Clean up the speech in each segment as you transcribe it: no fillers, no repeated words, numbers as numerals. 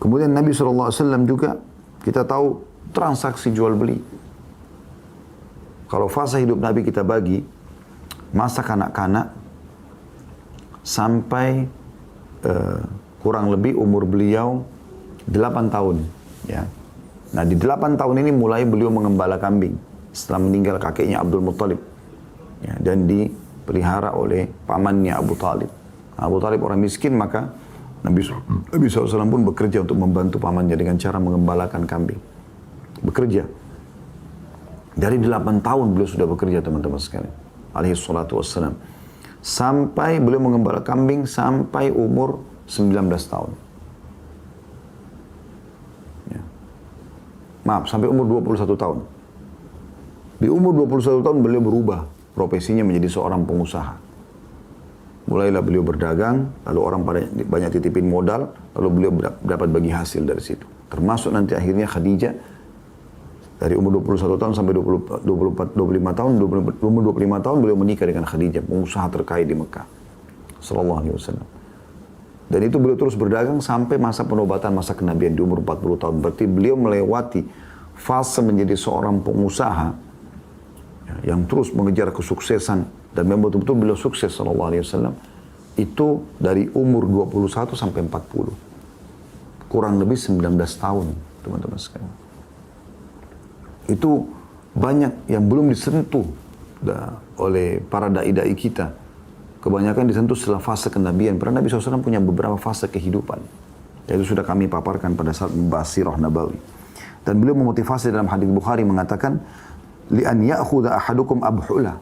Kemudian Nabi SAW juga kita tahu transaksi jual beli. Kalau fase hidup Nabi kita bagi, masa kanak-kanak sampai kurang lebih umur beliau 8 tahun. Ya. Nah di 8 tahun ini mulai beliau mengembala kambing setelah meninggal kakeknya Abdul Muttalib. Ya, dan dipelihara oleh pamannya Abu Talib. Abu Talib orang miskin, maka Nabi SAW pun bekerja untuk membantu pamannya dengan cara mengembalakan kambing. Bekerja. Dari 8 tahun beliau sudah bekerja, teman-teman sekalian. Alaihi salatu wassalam. Sampai beliau mengembala kambing sampai umur 19 tahun. Ya. Maaf, sampai umur 21 tahun. Di umur 21 tahun beliau berubah profesinya menjadi seorang pengusaha. Mulailah beliau berdagang, lalu orang banyak titipin modal, lalu beliau dapat bagi hasil dari situ. Termasuk nanti akhirnya Khadijah, dari umur 21 tahun sampai 25 tahun, umur 25 tahun beliau menikah dengan Khadijah, pengusaha terkaya di Mekah. Sallallahu alaihi wasallam. Dan itu beliau terus berdagang sampai masa penobatan, masa kenabian di umur 40 tahun. Berarti beliau melewati fase menjadi seorang pengusaha yang terus mengejar kesuksesan. Dan memang betul-betul beliau sukses sallallahu alaihi wasallam itu dari umur 21 sampai 40. Kurang lebih 19 tahun, teman-teman sekalian. Itu banyak yang belum disentuh oleh para dai-dai kita. Kebanyakan disentuh setelah fase kenabian. Karena Nabi SAW punya beberapa fase kehidupan. Itu sudah kami paparkan pada saat membahas sirah Nabawi. Dan beliau memotivasi dalam hadis Bukhari mengatakan, li'an ya'khudha ahadukum abhula.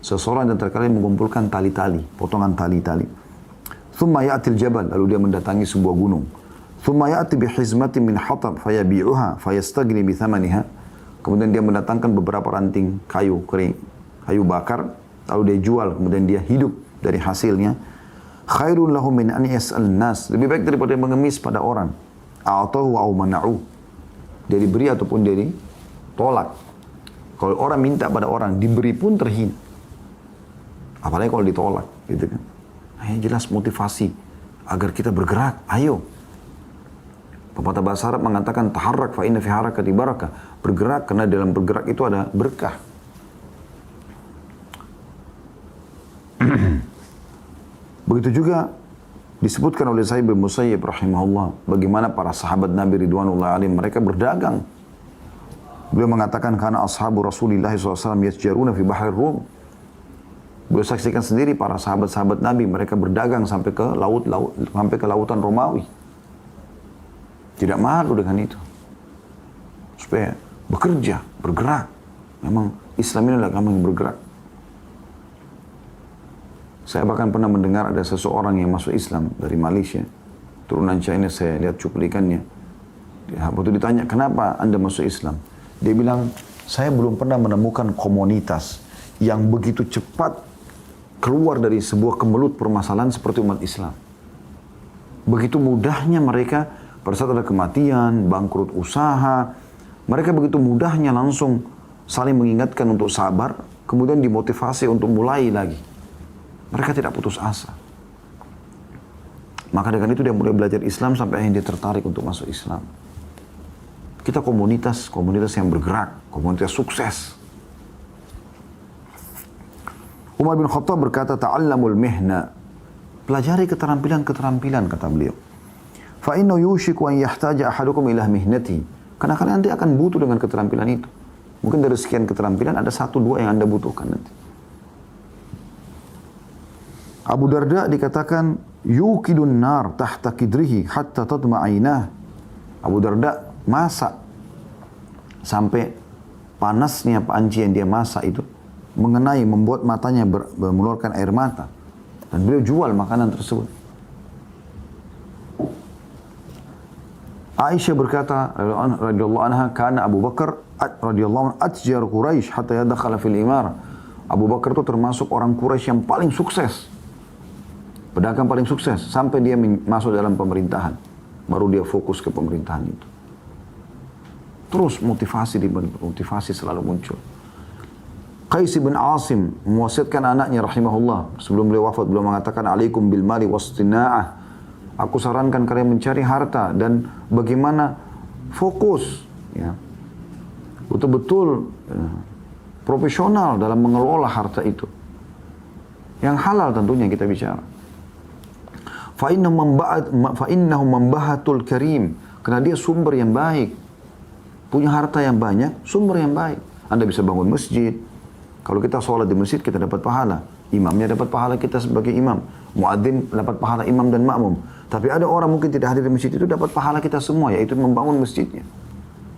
Seseorang dan terkadang mengumpulkan tali-tali, potongan tali-tali. Thumma ya'til jabal, lalu dia mendatangi sebuah gunung. Thumma ya'ti bihizmatin min hatab fayabi'uha fayastagni bithamaniha. Kemudian dia mendatangkan beberapa ranting kayu kering, kayu bakar, lalu dia jual, kemudian dia hidup dari hasilnya. Khairun lahu min an yas'al nas. Lebih baik daripada mengemis pada orang. A'tahu wa mana'u. Dia diberi ataupun dia ditolak. Kalau orang minta pada orang, diberi pun terhina. Apalagi kalau ditolak, gitu kan. Nah, jelas motivasi agar kita bergerak. Ayo. Pepatah bahasa Arab mengatakan taharrak fa inna fi harakati barakah. Bergerak karena dalam bergerak itu ada berkah. Begitu juga disebutkan oleh Sa'id bin Musayyib rahimahullah bagaimana para sahabat Nabi ridwanullah alaihim mereka berdagang. Beliau mengatakan karena ashabu Rasulullah SAW yasjaruna fi bahri Rum. Beliau saksikan sendiri para sahabat-sahabat Nabi mereka berdagang sampai ke sampai ke lautan Romawi. Tidak malu dengan itu. Supaya bekerja, bergerak. Memang Islam ini adalah agama yang bergerak. Saya bahkan pernah mendengar ada seseorang yang masuk Islam dari Malaysia. Turunan China, saya lihat cuplikannya. Waktu ditanya, kenapa Anda masuk Islam? Dia bilang, saya belum pernah menemukan komunitas yang begitu cepat keluar dari sebuah kemelut permasalahan seperti umat Islam. Begitu mudahnya mereka, pada saat ada kematian, bangkrut usaha, mereka begitu mudahnya langsung saling mengingatkan untuk sabar, kemudian dimotivasi untuk mulai lagi. Mereka tidak putus asa. Maka dengan itu dia mulai belajar Islam sampai akhirnya dia tertarik untuk masuk Islam. Kita komunitas yang bergerak, komunitas sukses. Umar bin Khattab berkata, ta'allamul mihna. Pelajari keterampilan-keterampilan, kata beliau. Fa'inna yushiku an yahtaja ahadukum ilah mihnati. Karena kalian nanti akan butuh dengan keterampilan itu. Mungkin dari sekian keterampilan ada 1-2 yang Anda butuhkan nanti. Abu Darda dikatakan, yukidun nar tahta kidrihi hatta tatma'ainah. Abu Darda masak sampai panasnya panci yang dia masak itu mengenai, membuat matanya mengeluarkan air mata. Dan beliau jual makanan tersebut. Aisyah berkata, radhiyallahu anha, kana Abu Bakar radhiyallahu anhu atjar Quraisy hatta yadkhala fil imar. Abu Bakar itu termasuk orang Quraisy yang paling sukses. Pedagang paling sukses sampai dia masuk dalam pemerintahan. Baru dia fokus ke pemerintahan itu. Terus motivasi selalu muncul. Qais bin Asim mewasiatkan anaknya rahimahullah. Sebelum beliau wafat, beliau mengatakan, alaikum bil mali wastina'ah. Aku sarankan kalian mencari harta dan bagaimana fokus, ya, betul-betul profesional dalam mengelola harta itu. Yang halal tentunya kita bicara. Fa'innahu mambahatul karim. Karena dia sumber yang baik. Punya harta yang banyak, sumber yang baik. Anda bisa bangun masjid. Kalau kita sholat di masjid, kita dapat pahala. Imamnya dapat pahala kita sebagai imam. Muadzin dapat pahala imam dan makmum. Tapi ada orang mungkin tidak hadir di masjid itu dapat pahala kita semua, yaitu membangun masjidnya.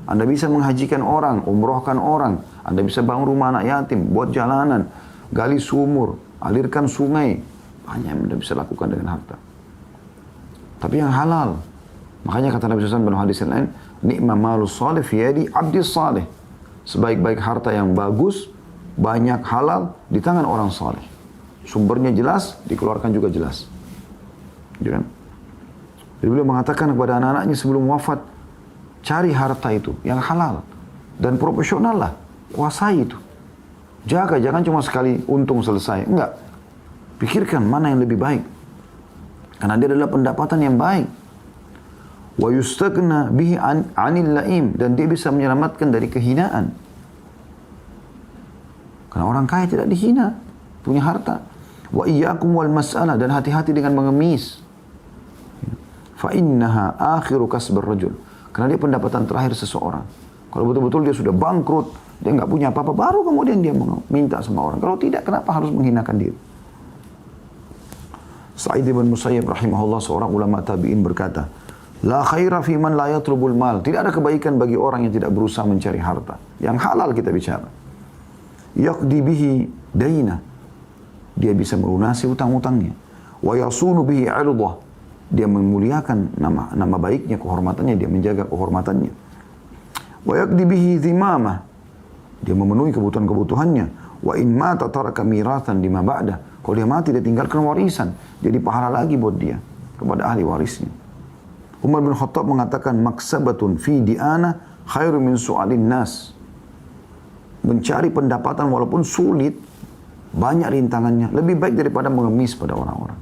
Anda bisa menghajikan orang, umrohkan orang. Anda bisa bangun rumah anak yatim, buat jalanan, gali sumur, alirkan sungai. Banyak yang Anda bisa lakukan dengan harta. Tapi yang halal. Makanya kata Nabi SAW dalam hadis yang lain, ni'ma malus salih fi yadi abdis salih. Sebaik-baik harta yang bagus, banyak halal di tangan orang saleh. Sumbernya jelas, dikeluarkan juga jelas. Jadi beliau mengatakan kepada anak-anaknya sebelum wafat, cari harta itu yang halal dan profesional lah, kuasai itu. Jaga, jangan cuma sekali untung selesai. Enggak. Pikirkan mana yang lebih baik. Karena dia adalah pendapatan yang baik. Wa yustagna bihi anil laim, dan dia bisa menyelamatkan dari kehinaan. Karena orang kaya tidak dihina, punya harta. Wa iyyakum wal mas'alah, dan hati-hati dengan mengemis. Fa innaha akhiru kasbar rajul. Karena dia pendapatan terakhir seseorang. Kalau betul-betul dia sudah bangkrut, dia nggak punya apa-apa, baru kemudian dia minta sama orang. Kalau tidak, kenapa harus menghinakan diri? Sa'id bin Musayyib rahimahullah, seorang ulama tabi'in, berkata, la khaira fi man la yatlubul mal. Tidak ada kebaikan bagi orang yang tidak berusaha mencari harta. Yang halal kita bicara. Yaqdi bihi daina. Dia bisa melunasi hutang-hutangnya. Wa yasunu bihi 'irdah. Dia memuliakan nama baiknya, kehormatannya, dia menjaga kehormatannya. Wa yaqdi bihi dhimamah. Dia memenuhi kebutuhan-kebutuhannya. Wa in mata taraka miratan lima ba'da. Kalau dia mati, dia tinggalkan warisan. Jadi pahala lagi buat dia kepada ahli warisnya. Umar bin Khattab mengatakan, maksabatun fi di'ana khairu min su'alin nas. Mencari pendapatan walaupun sulit, banyak rintangannya, lebih baik daripada mengemis pada orang-orang.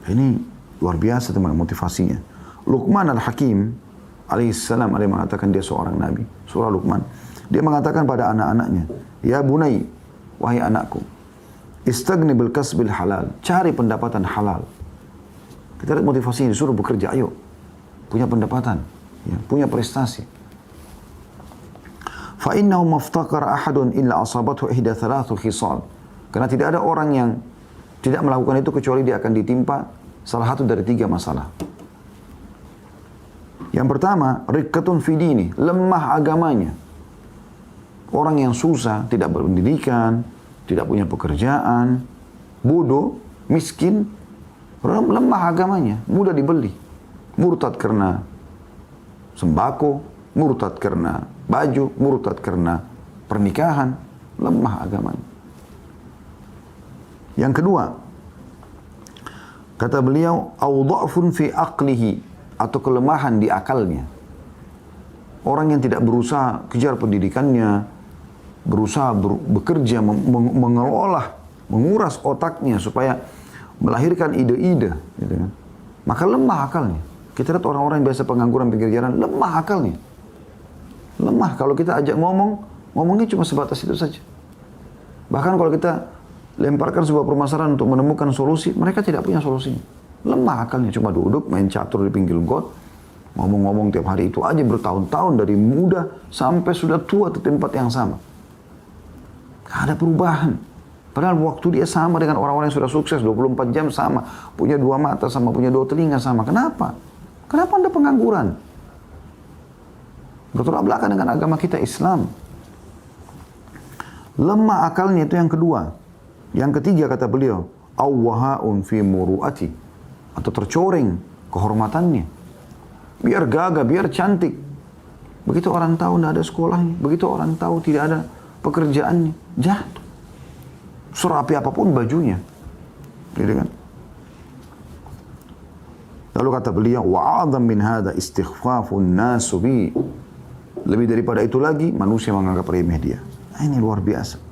Ini luar biasa teman motivasinya. Luqman al-Hakim alaihissalam mengatakan dia seorang nabi. Surah Luqman. Dia mengatakan pada anak-anaknya, ya bunai, wahai anakku, istagni bil kasbil halal. Cari pendapatan halal. Kita lihat motivasinya, disuruh bekerja, ayo. Punya pendapatan, ya, punya prestasi. فَإِنَّهُ مَفْتَقَرَ أَحَدٌ إِلَّا أَصَابَتْهُ إِحْدَى ثَلَاثُ خِصَالٍ. Karena tidak ada orang yang tidak melakukan itu kecuali dia akan ditimpa salah satu dari 3 masalah. Yang pertama, riqqatun fi dini, lemah agamanya. Orang yang susah, tidak berpendidikan, tidak punya pekerjaan, bodoh, miskin, lemah agamanya, mudah dibeli. Murtad karena sembako, murtad karena baju, murtad karena pernikahan, lemah agamanya. Yang kedua, kata beliau, au dha'fun fi aqlihi, atau kelemahan di akalnya. Orang yang tidak berusaha kejar pendidikannya, berusaha bekerja, mengelola, menguras otaknya supaya melahirkan ide-ide, gitu kan. Maka lemah akalnya. Kita lihat orang-orang yang biasa pengangguran pinggir jalan, lemah akalnya. Lemah. Kalau kita ajak ngomongnya cuma sebatas itu saja. Bahkan kalau kita lemparkan sebuah permasalahan untuk menemukan solusi, mereka tidak punya solusinya. Lemah akalnya, cuma duduk main catur di pinggir got, ngomong-ngomong tiap hari itu aja bertahun-tahun, dari muda sampai sudah tua di tempat yang sama. Gak ada perubahan. Padahal waktu dia sama dengan orang-orang yang sudah sukses, 24 jam sama, punya 2 mata sama, punya 2 telinga sama. Kenapa? Kenapa Anda pengangguran? Bertolak belakang dengan agama kita Islam. Lemah akalnya itu yang kedua. Yang ketiga kata beliau, awwaha'un fi muru'ati, atau tercoreng kehormatannya. Biar gagah, biar cantik. Begitu orang tahu tidak ada sekolahnya, begitu orang tahu tidak ada pekerjaannya, jatuh. Serapi apapun bajunya. Gitu kan? Lalu kata beliau, wa'adham min hadha istighfafun nasu bi. Lebih daripada itu lagi, manusia menganggap remeh dia. Nah, ini luar biasa.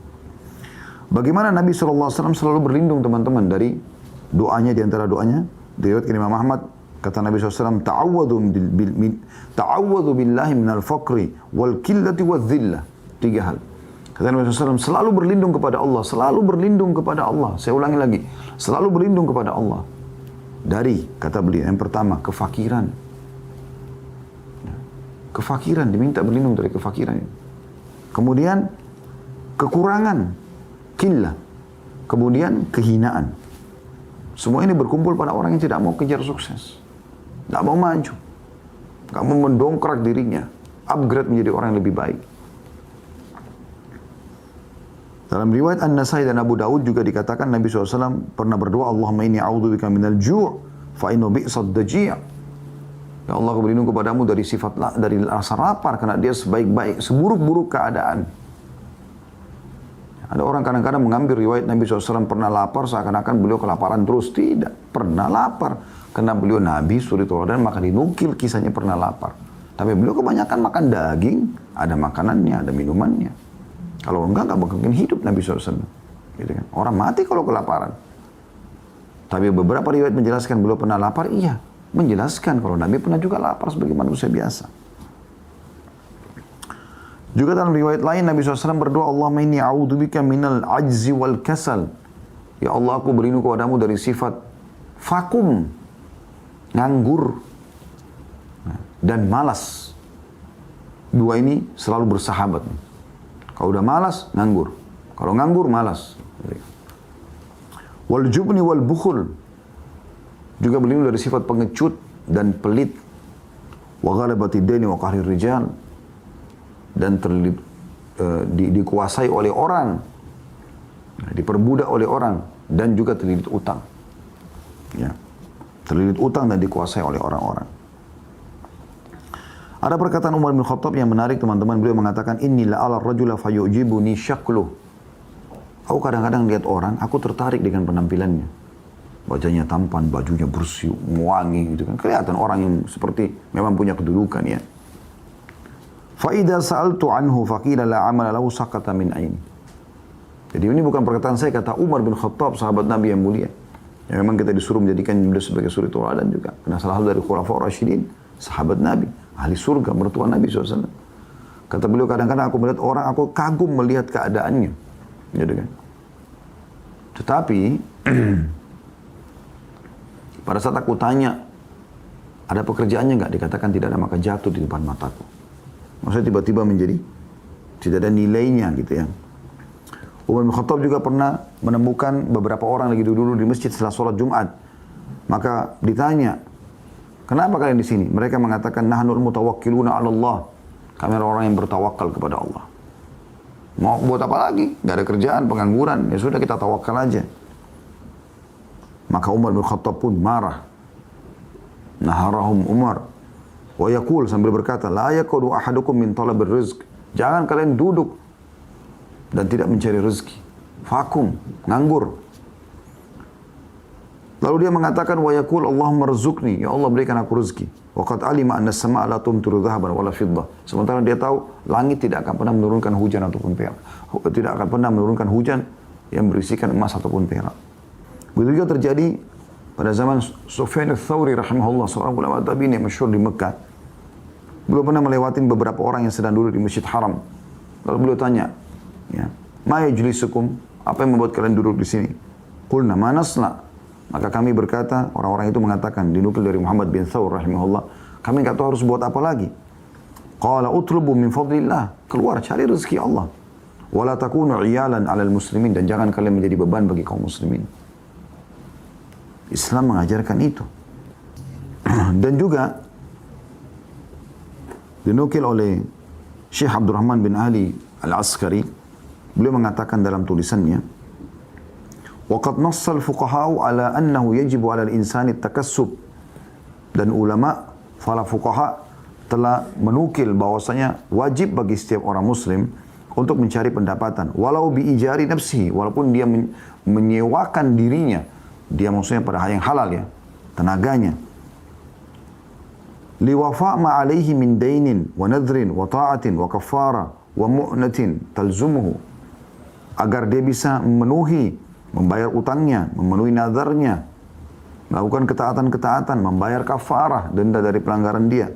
Bagaimana Nabi SAW selalu berlindung teman-teman dari Doanya, di antara doanya, diriwayatkan Imam Ahmad, kata Nabi SAW, ta'awwadhu billahi minal faqri wal qillati wal dhillah. 3 hal. Kata Nabi SAW, selalu berlindung kepada Allah, selalu berlindung kepada Allah. Saya ulangi lagi, selalu berlindung kepada Allah. Dari, kata beliau, yang pertama, kefakiran. Kefakiran, diminta berlindung dari kefakiran. Kemudian, kekurangan, qillah. Kemudian, kehinaan. Semua ini berkumpul pada orang yang tidak mau kejar sukses. Tidak mau maju. Tidak mau mendongkrak dirinya. Upgrade menjadi orang yang lebih baik. Dalam riwayat An-Nasai dan Abu Daud juga dikatakan Nabi SAW pernah berdoa, Allahumma inni a'udzubika minal ju' fa inna bi'sad daji'. Ya Allah, aku berlindung kepadamu dari dari rasa lapar, karena dia seburuk-buruk keadaan. Ada orang kadang-kadang mengambil riwayat Nabi SAW pernah lapar seakan-akan beliau kelaparan terus. Tidak, pernah lapar. Karena beliau Nabi, suri teladan, maka dinukil kisahnya pernah lapar. Tapi beliau kebanyakan makan daging, ada makanannya, ada minumannya. Kalau enggak mungkin hidup Nabi SAW. Gitu kan? Orang mati kalau kelaparan. Tapi beberapa riwayat menjelaskan beliau pernah lapar, iya. Menjelaskan kalau Nabi pernah juga lapar sebagai manusia biasa. Juga dalam riwayat lain Nabi SAW berdoa, Allahumma inni a'udzubika minal ajzi wal kasal. Ya Allah, aku berlindung kepadamu dari sifat vakum, nganggur, dan malas. Dua ini selalu bersahabat. Kalau udah malas, nganggur. Kalau nganggur, malas. Wal jubni wal bukhul. Juga berlindung dari sifat pengecut dan pelit. Wa ghalabati daini wa qahrir rijal. Dan dikuasai oleh orang. Diperbudak oleh orang. Dan juga terlilit utang. Ya. Terlilit utang dan dikuasai oleh orang-orang. Ada perkataan Umar bin Khattab yang menarik, teman-teman. Beliau mengatakan, Inni la'ala rajula fayu'jibuni syakluh. Aku kadang-kadang lihat orang, aku tertarik dengan penampilannya. Wajahnya tampan, bajunya bersih, wangi gitu kan. Kelihatan orang yang seperti memang punya kedudukan ya. Fa'idha sa'altu anhu faqila la amala lahu sakata min aini. Jadi ini bukan perkataan saya, kata Umar bin Khattab, sahabat Nabi yang mulia. Ya, memang kita disuruh menjadikan beliau sebagai suri tauladan juga. Karena salah satu dari Khulafaur Rasyidin, sahabat Nabi, ahli surga, mertua Nabi SAW. Kata beliau, kadang-kadang aku melihat orang, aku kagum melihat keadaannya. Gitu kan. Tetapi, pada saat aku tanya, ada pekerjaannya nggak? Dikatakan tidak ada, maka jatuh di depan mataku. Maksudnya tiba-tiba menjadi, tidak ada nilainya gitu ya. Umar bin Khattab juga pernah menemukan beberapa orang lagi duduk di masjid setelah sholat Jumat. Maka ditanya, kenapa kalian di sini? Mereka mengatakan, nahnul mutawakkiluna 'ala Allah. Kami adalah orang yang bertawakal kepada Allah. Mau buat apa lagi? Gak ada kerjaan, pengangguran. Ya sudah, kita tawakal aja. Maka Umar bin Khattab pun marah. Naharahum Umar. Wa yaqul, sambil berkata, la yaqudu ahadukum min talabir rizq. Jangan kalian duduk dan tidak mencari rezeki. Vakum, nganggur. Lalu dia mengatakan, wa yaqul Allahumma rzuqni, ya Allah berikan aku rezeki. Wa qad alima anna as-samaa'a la tumtiru dhahaban wala fiddah. Sementara dia tahu langit tidak akan pernah menurunkan hujan ataupun perak. Tidak akan pernah menurunkan hujan yang berisikan emas ataupun perak. Begitu juga terjadi pada zaman Sufyan ats-Tsauri rahimahullah, seorang ulama tabi'in yang masyhur di Mekah. Beliau pernah melewati beberapa orang yang sedang duduk di Masjid Haram. Lalu beliau tanya, ya, ma yajlisukum, apa yang membuat kalian duduk di sini? Qulna ma nasna. Maka kami berkata, orang-orang itu mengatakan, dinukil dari Muhammad bin Thawr rahimahullah, kami enggak tahu harus buat apa lagi. Qala utlubu min fadlillah, keluar cari rezeki Allah. Wala takunu iyalan 'alal muslimin, dan jangan kalian menjadi beban bagi kaum muslimin. Islam mengajarkan itu. Dan juga dinukil oleh Syekh Abdurrahman bin Ali Al-Askari, beliau mengatakan dalam tulisannya, waqad nassa al-fuqaha'u ala annahu yajibu 'ala al-insani at-takassub. Dan ulama, para fuqaha telah menukil bahwasanya wajib bagi setiap orang muslim untuk mencari pendapatan, walau bi ijari nafsihi, walaupun dia menyewakan dirinya, dia maksudnya pada hal yang halal ya, tenaganya. Liwafa' ma alaihi min dainin wa nadhrin wa ta'atin wa kafara wa mu'natin talzumuhu, agar dia bisa memenuhi, membayar utangnya, memenuhi nazarnya, melakukan ketaatan-ketaatan, membayar kafarah, denda dari pelanggaran dia,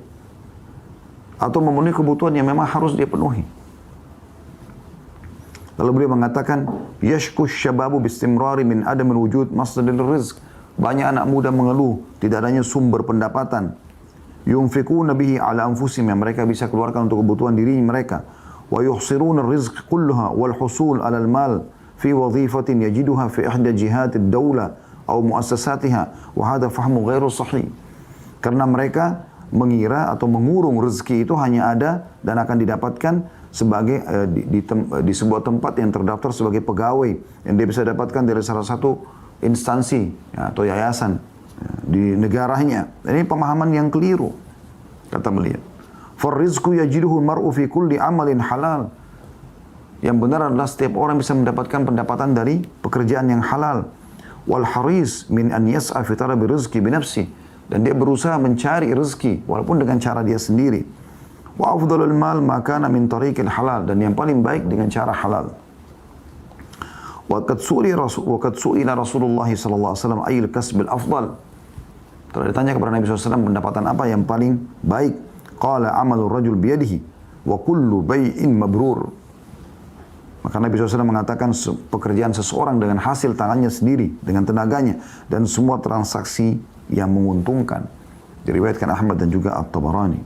atau memenuhi kebutuhan yang memang harus dia penuhi. Lalu beliau mengatakan, yashkus syababu bistimrari min adamil wujud masdaril rizq. Banyak anak muda mengeluh tidak adanya sumber pendapatan. Yunfikuna bihi ala anfusihim, yang mereka bisa keluarkan untuk kebutuhan diri mereka. Wa yuhsiruna rizq kulluha wal husul ala al-mal fi wadhifatin yajiduha fi ihda jihatid dawla atau muassasatiha, wa hadha fahmu ghairu sahih. Karena mereka mengira atau mengurung rezeki itu hanya ada dan akan didapatkan sebagai di sebuah tempat yang terdaftar sebagai pegawai yang dia bisa dapatkan dari salah satu instansi ya, atau yayasan ya, di negaranya. Ini pemahaman yang keliru, kata beliau. Farizqu yajiduhu mar'u fi kulli amalin halal. Yang benar adalah setiap orang bisa mendapatkan pendapatan dari pekerjaan yang halal. Wal haris min an yas'a fi talabi rizqi bi nafsi, dan dia berusaha mencari rezeki walaupun dengan cara dia sendiri. Wa afdalul mal ma kana min tariqil halal, dan yang paling baik dengan cara halal. Wa qad su'ila Rasulullah sallallahu alaihi wasallam ayyul kasbil afdal. Telah ditanya kepada Nabi SAW pendapatan apa yang paling baik. Qala amalur rajul biyadihi wa kullu bai'in mabrur. Maka Nabi SAW mengatakan pekerjaan seseorang dengan hasil tangannya sendiri, dengan tenaganya, dan semua transaksi yang menguntungkan. Diriwayatkan Ahmad dan juga At-Tabarani.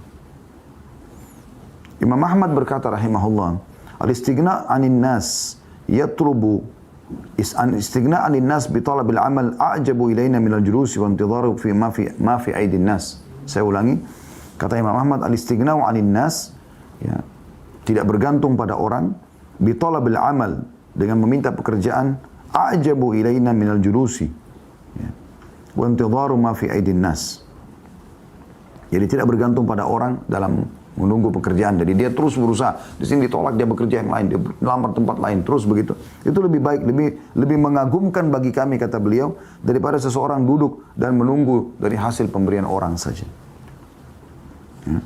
Imam Ahmad berkata rahimahullah, al-istighna' anin nas yatlubu istighna' anin nas bi talabil amal a'jabu ilaina min al-julusi wa intidharu fi ma fi aidin nas. Saya ulangi, kata Imam Ahmad, al-istighna' anin nas, ya, tidak bergantung pada orang, bi talabil amal, dengan meminta pekerjaan, a'jabu ilaina min al-julusi, ya, wa intidharu ma fi aidin nas. Jadi tidak bergantung pada orang dalam menunggu pekerjaan. Jadi dia terus berusaha. Di sini ditolak, dia bekerja yang lain, dia melamar tempat lain, terus begitu. Itu lebih baik, lebih mengagumkan bagi kami, kata beliau, daripada seseorang duduk dan menunggu dari hasil pemberian orang saja. Ya.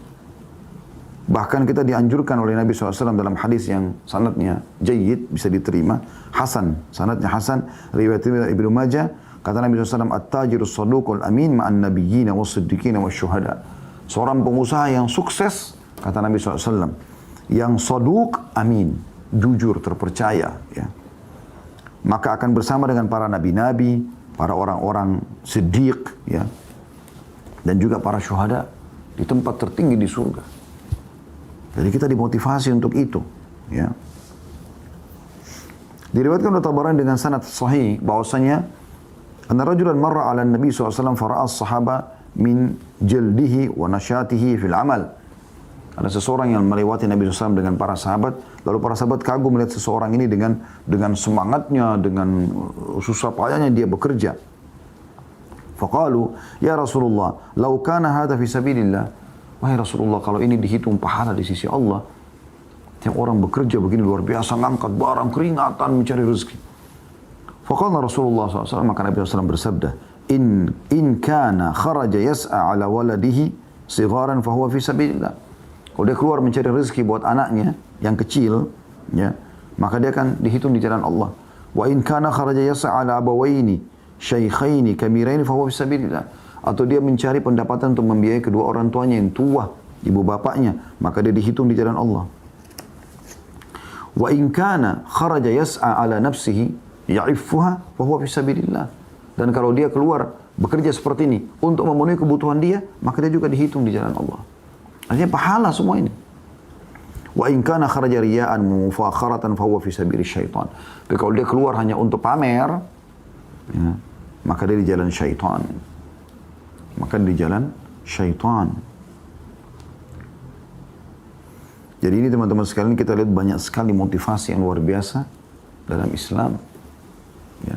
Bahkan kita dianjurkan oleh Nabi SAW dalam hadis yang sanadnya jayyid, bisa diterima, hasan, sanadnya hasan, riwayat Ibnu Majah, kata Nabi SAW, at-tajirus saduqul amin ma'an nabiyyina was-siddiqina was-syuhada. Seorang pengusaha yang sukses, kata Nabi SAW, yang saduq amin, jujur, terpercaya, ya, maka akan bersama dengan para nabi-nabi, para orang-orang siddiq, ya, dan juga para syuhada di tempat tertinggi di surga. Jadi kita dimotivasi untuk itu, ya. Diriwayatkan oleh Tabarani dengan sanad sahih bahwasanya anna rajulan marra 'ala Nabi SAW fara'a as-sahaba min jaldihi wa nasyatihi fil amal. Ada seseorang yang melewati Nabi SAW dengan para sahabat, lalu para sahabat kagum melihat seseorang ini dengan semangatnya, dengan susah payahnya dia bekerja. Faqalu, ya Rasulullah, law kana hadha fi sabilillah. Wahai Rasulullah, kalau ini dihitung pahala di sisi Allah, yang orang bekerja begini luar biasa, ngangkat barang, keringatan, mencari rezeki. Faqala Rasulullah SAW, maka Nabi SAW bersabda, in kana kharaja yas'a ala waladihi sigharan fahuwa fi sabilillah. Kalau dia keluar mencari rezeki buat anaknya yang kecil, ya, maka dia akan dihitung di jalan Allah. Wa in kana kharaja yas'a ala abawaini syaikhaini kamiraini fahuwa fi sabilillah. Atau dia mencari pendapatan untuk membiayai kedua orang tuanya yang tua, ibu bapaknya, maka dia dihitung di jalan Allah. Wa in kana kharaja yas'a ala nafsihi ya'iffuha fahuwa fi sabilillah. Dan kalau dia keluar bekerja seperti ini untuk memenuhi kebutuhan dia, maka dia juga dihitung di jalan Allah. Artinya pahala semua ini. Wa in kana kharaja riya'an mufakharatan fa huwa fi sabili syaitan. Tapi kalau dia keluar hanya untuk pamer, ya, maka dia di jalan syaitan. Maka di jalan syaitan. Jadi ini teman-teman sekalian, kita lihat banyak sekali motivasi yang luar biasa dalam Islam. Ya.